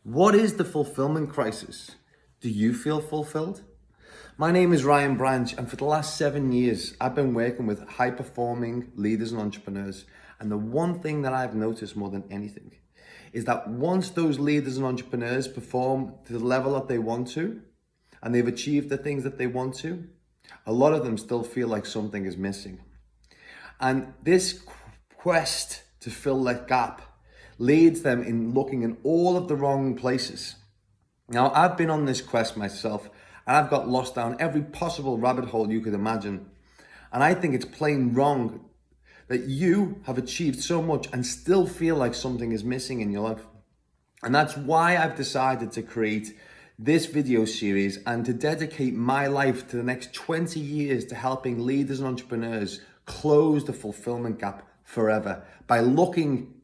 What is the fulfillment crisis? Do you feel fulfilled? My name is Ryan Branch, and for the last 7 years, I've been working with high performing leaders and entrepreneurs. And the one thing that I've noticed more than anything is that once those leaders and entrepreneurs perform to the level that they want to, and they've achieved the things that they want to, a lot of them still feel like something is missing. And this quest to fill that gap leads them in looking in all of the wrong places. Now, I've been on this quest myself, and I've got lost down every possible rabbit hole you could imagine. And I think it's plain wrong that you have achieved so much and still feel like something is missing in your life. And that's why I've decided to create this video series and to dedicate my life to the next 20 years to helping leaders and entrepreneurs close the fulfillment gap forever by looking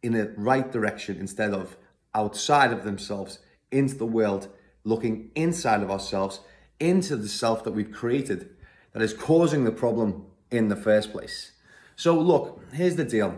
in the right direction instead of outside of themselves into the world, looking inside of ourselves into the self that we've created that is causing the problem in the first place. So look, here's the deal.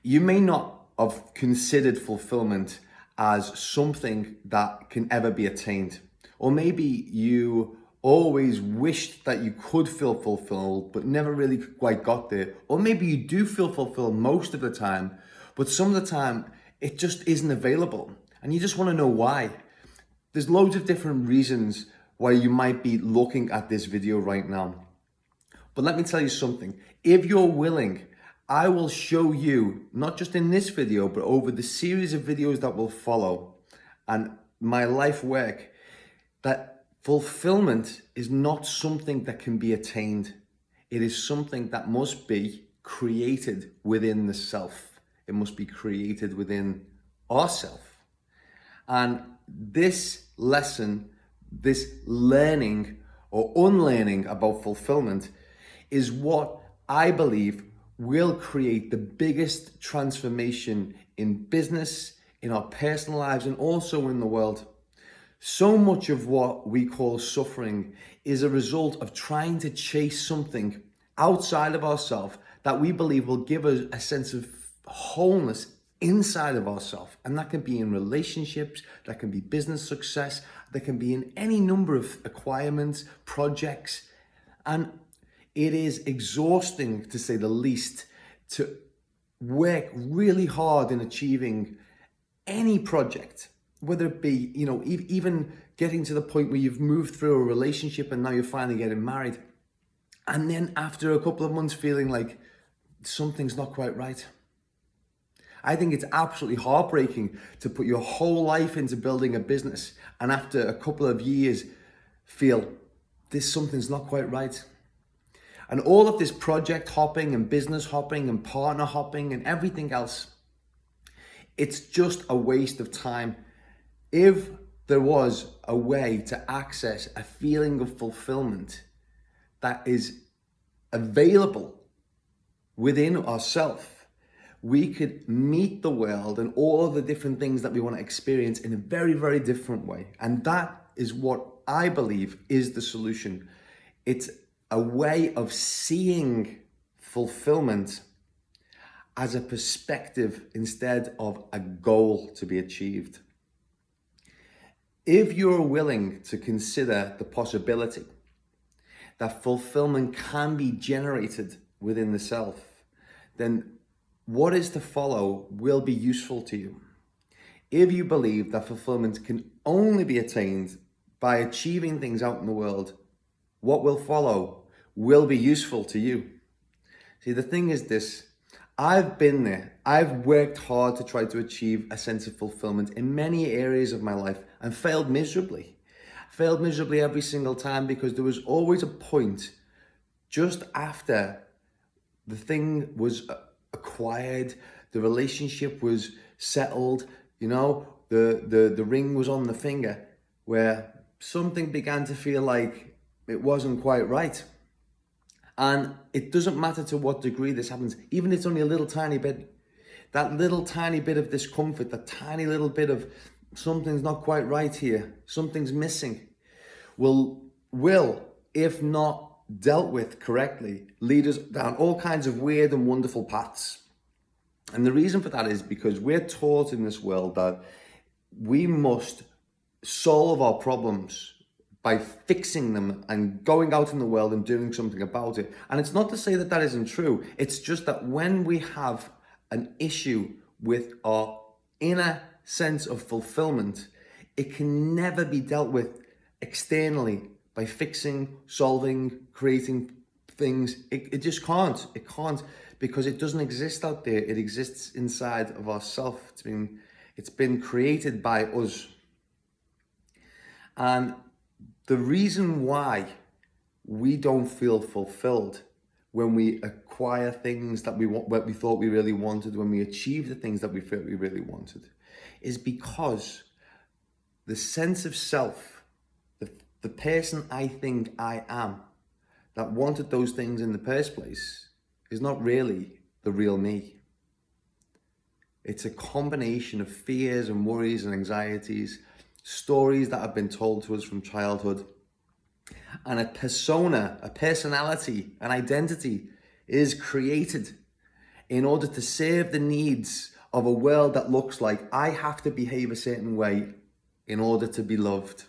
You may not have considered fulfillment as something that can ever be attained. Or maybe you always wished that you could feel fulfilled, but never really quite got there. Or maybe you do feel fulfilled most of the time, but some of the time it just isn't available. And you just want to know why. There's loads of different reasons why you might be looking at this video right now. But let me tell you something. If you're willing, I will show you, not just in this video, but over the series of videos that will follow and my life work, that fulfillment is not something that can be attained. It is something that must be created within the self. It must be created within ourself. And this lesson, this learning or unlearning about fulfillment is what I believe will create the biggest transformation in business, in our personal lives, and also in the world. So much of what we call suffering is a result of trying to chase something outside of ourselves that we believe will give us a sense of wholeness inside of ourselves. And that can be in relationships, that can be business success, that can be in any number of acquirements, projects. And it is exhausting, to say the least, to work really hard in achieving any project, whether it be, even getting to the point where you've moved through a relationship and now you're finally getting married. And then after a couple of months feeling like something's not quite right. I think it's absolutely heartbreaking to put your whole life into building a business and after a couple of years feel something's not quite right. And all of this project hopping and business hopping and partner hopping and everything else, it's just a waste of time. If there was a way to access a feeling of fulfillment that is available within ourselves, we could meet the world and all of the different things that we want to experience in a very, very different way. And that is what I believe is the solution. It's a way of seeing fulfillment as a perspective instead of a goal to be achieved. If you're willing to consider the possibility that fulfillment can be generated within the self, then what is to follow will be useful to you. If you believe that fulfillment can only be attained by achieving things out in the world, what will follow will be useful to you. See, the thing is this, I've been there. I've worked hard to try to achieve a sense of fulfillment in many areas of my life and failed miserably. Failed miserably every single time because there was always a point just after the thing was acquired, the relationship was settled, the ring was on the finger, where something began to feel like it wasn't quite right. And it doesn't matter to what degree this happens, even if it's only a little tiny bit, that little tiny bit of discomfort, that tiny little bit of something's not quite right here, something's missing, will, if not dealt with correctly, lead us down all kinds of weird and wonderful paths. And the reason for that is because we're taught in this world that we must solve our problems by fixing them and going out in the world and doing something about it. And it's not to say that that isn't true. It's just that when we have an issue with our inner sense of fulfillment, it can never be dealt with externally by fixing, solving, creating things. It just can't. It can't, because it doesn't exist out there. It exists inside of ourselves. It's been created by us. And the reason why we don't feel fulfilled when we acquire things that we want, what we thought we really wanted, when we achieve the things that we felt we really wanted, is because the sense of self, the person I think I am, that wanted those things in the first place, is not really the real me. It's a combination of fears and worries and anxieties, stories that have been told to us from childhood, and a persona, a personality, an identity is created in order to serve the needs of a world that looks like I have to behave a certain way in order to be loved.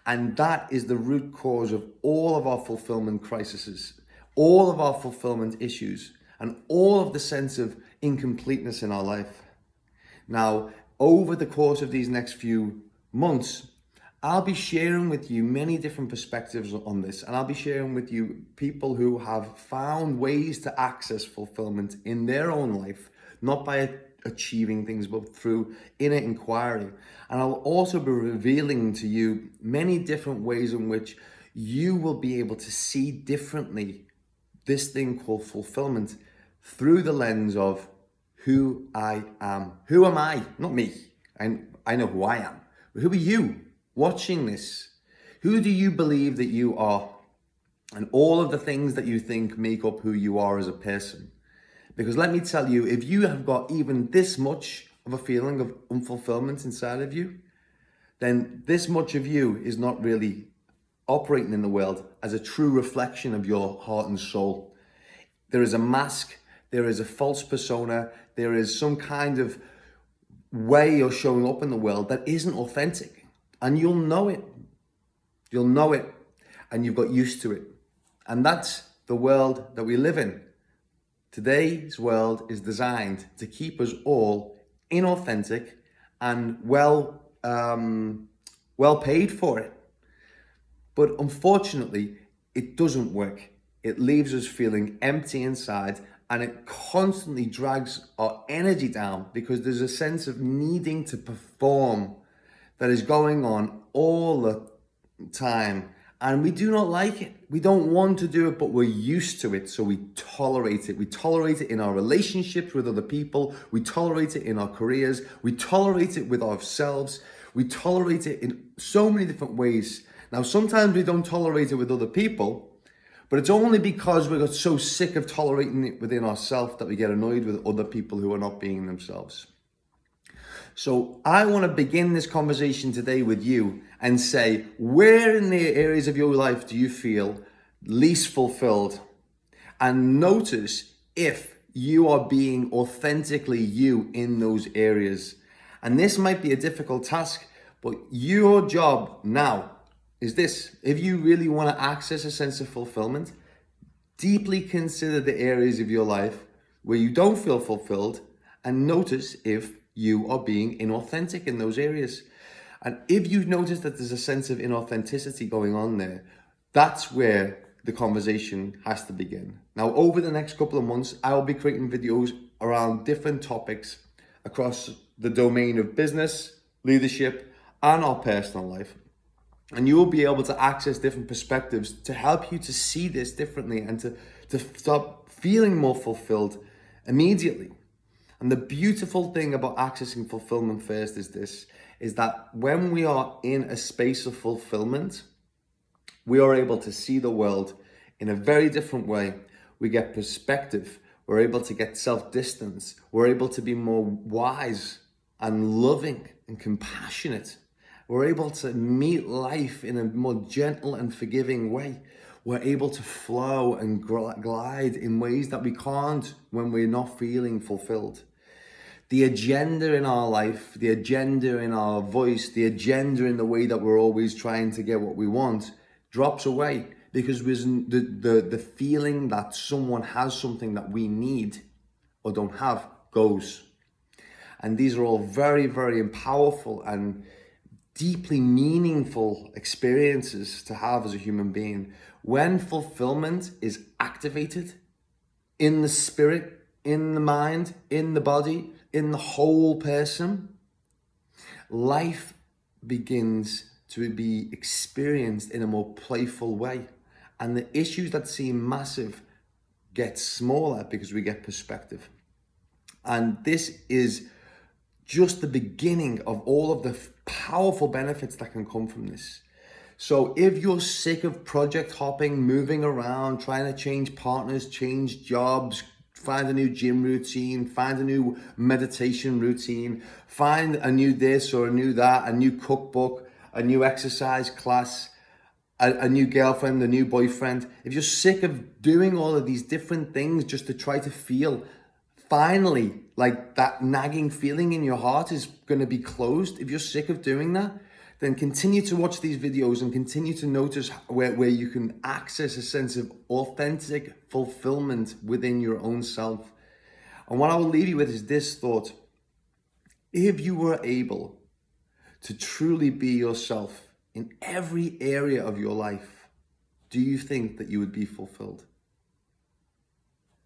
And that is the root cause of all of our fulfillment crises, all of our fulfillment issues, and all of the sense of incompleteness in our life. Now, over the course of these next few months, I'll be sharing with you many different perspectives on this, and I'll be sharing with you people who have found ways to access fulfillment in their own life, not by achieving things, but through inner inquiry. And I'll also be revealing to you many different ways in which you will be able to see differently this thing called fulfillment through the lens of who I am. Who am I? Not me. I know who I am. But who are you watching this? Who do you believe that you are? And all of the things that you think make up who you are as a person. Because let me tell you, if you have got even this much of a feeling of unfulfillment inside of you, then this much of you is not really operating in the world as a true reflection of your heart and soul. There is a mask, there is a false persona, there is some kind of way you're showing up in the world that isn't authentic. And you'll know it. You'll know it. And you've got used to it. And that's the world that we live in. Today's world is designed to keep us all inauthentic and well paid for it. But unfortunately, it doesn't work. It leaves us feeling empty inside, and it constantly drags our energy down because there's a sense of needing to perform that is going on all the time. And we do not like it. We don't want to do it, but we're used to it. So we tolerate it. We tolerate it in our relationships with other people. We tolerate it in our careers. We tolerate it with ourselves. We tolerate it in so many different ways. Now, sometimes we don't tolerate it with other people, but it's only because we got so sick of tolerating it within ourselves that we get annoyed with other people who are not being themselves. So I want to begin this conversation today with you and say, where in the areas of your life do you feel least fulfilled? And notice if you are being authentically you in those areas. And this might be a difficult task, but your job now is this. If you really want to access a sense of fulfillment, deeply consider the areas of your life where you don't feel fulfilled and notice if you are being inauthentic in those areas. And if you notice that there's a sense of inauthenticity going on there, that's where the conversation has to begin. Now, over the next couple of months, I will be creating videos around different topics across the domain of business, leadership, and our personal life. And you will be able to access different perspectives to help you to see this differently and to stop feeling more fulfilled immediately. And the beautiful thing about accessing fulfillment first is that when we are in a space of fulfillment, we are able to see the world in a very different way. We get perspective. We're able to get self-distance. We're able to be more wise and loving and compassionate. We're able to meet life in a more gentle and forgiving way. We're able to flow and glide in ways that we can't when we're not feeling fulfilled. The agenda in our life, the agenda in our voice, the agenda in the way that we're always trying to get what we want drops away, because the feeling that someone has something that we need or don't have goes. And these are all very, very powerful and deeply meaningful experiences to have as a human being. When fulfillment is activated in the spirit, in the mind, in the body, in the whole person, life begins to be experienced in a more playful way. And the issues that seem massive get smaller because we get perspective. And this is just the beginning of all of the powerful benefits that can come from this. So if you're sick of project hopping, moving around, trying to change partners, change jobs, find a new gym routine, find a new meditation routine, find a new this or a new that, a new cookbook, a new exercise class, a new girlfriend, a new boyfriend. If you're sick of doing all of these different things just to try to feel, finally, like that nagging feeling in your heart is going to be closed. If you're sick of doing that, then continue to watch these videos and continue to notice where you can access a sense of authentic fulfillment within your own self. And what I will leave you with is this thought. If you were able to truly be yourself in every area of your life, do you think that you would be fulfilled?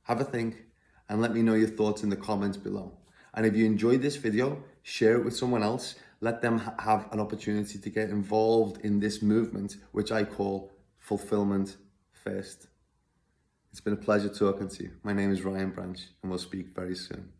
Have a think and let me know your thoughts in the comments below. And if you enjoyed this video, share it with someone else. Let them have an opportunity to get involved in this movement, which I call Fulfillment First. It's been a pleasure talking to you. My name is Ryan Branch, and we'll speak very soon.